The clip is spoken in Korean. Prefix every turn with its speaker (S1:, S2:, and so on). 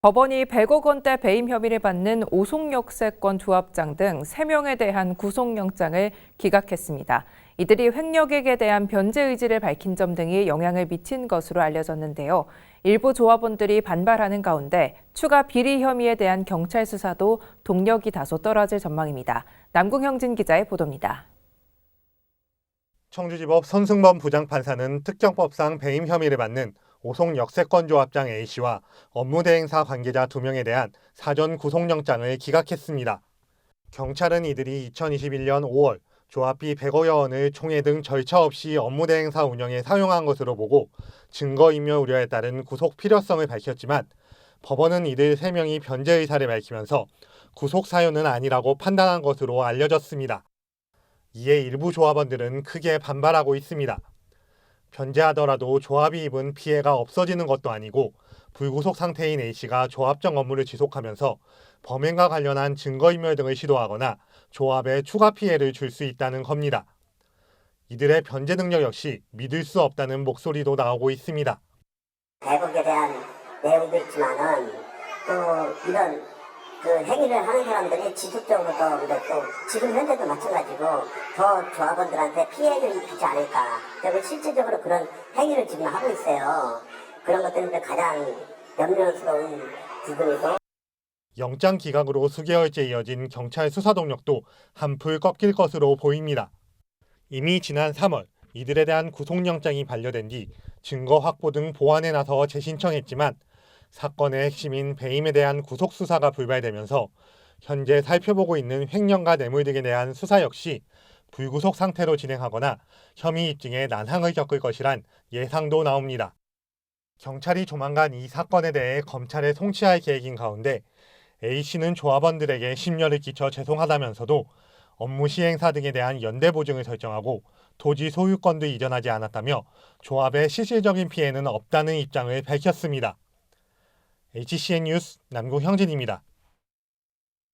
S1: 법원이 100억 원대 배임 혐의를 받는 오송역세권 조합장 등 3명에 대한 구속영장을 기각했습니다. 이들이 횡령액에 대한 변제 의지를 밝힌 점 등이 영향을 미친 것으로 알려졌는데요. 일부 조합원들이 반발하는 가운데 추가 비리 혐의에 대한 경찰 수사도 동력이 다소 떨어질 전망입니다. 남궁형진 기자의 보도입니다.
S2: 청주지법 손승범 부장판사는 특정법상 배임 혐의를 받는 오송 역세권 조합장 A씨와 업무대행사 관계자 2명에 대한 사전 구속영장을 기각했습니다. 경찰은 이들이 2021년 5월 조합비 100여 원을 총회 등 절차 없이 업무대행사 운영에 사용한 것으로 보고 증거인멸 우려에 따른 구속 필요성을 밝혔지만 법원은 이들 3명이 변제 의사를 밝히면서 구속 사유는 아니라고 판단한 것으로 알려졌습니다. 이에 일부 조합원들은 크게 반발하고 있습니다. 변제하더라도 조합이 입은 피해가 없어지는 것도 아니고 불구속 상태인 A씨가 조합장 업무를 지속하면서 범행과 관련한 증거인멸 등을 시도하거나 조합에 추가 피해를 줄 수 있다는 겁니다. 이들의 변제 능력 역시 믿을 수 없다는 목소리도 나오고 있습니다.
S3: 100억에 대한 내용도 있지만은 또 이런 행위를 하는 사람들이 지속적으로 또 지금 현재도 마찬가지고 더 조합원들한테 피해를 입히지 않을까. 그리고 실질적으로 그런 행위를 지금 하고 있어요. 그런 것들은 가장 염려스러운 부분이고.
S2: 영장 기각으로 수개월째 이어진 경찰 수사 동력도 한풀 꺾일 것으로 보입니다. 이미 지난 3월 이들에 대한 구속영장이 반려된 뒤 증거 확보 등 보완에 나서 재신청했지만 사건의 핵심인 배임에 대한 구속수사가 불발되면서 현재 살펴보고 있는 횡령과 뇌물 등에 대한 수사 역시 불구속 상태로 진행하거나 혐의 입증에 난항을 겪을 것이란 예상도 나옵니다. 경찰이 조만간 이 사건에 대해 검찰에 송치할 계획인 가운데 A씨는 조합원들에게 심려를 끼쳐 죄송하다면서도 업무 시행사 등에 대한 연대 보증을 설정하고 토지 소유권도 이전하지 않았다며 조합의 실질적인 피해는 없다는 입장을 밝혔습니다. HCN 뉴스 남궁형진입니다.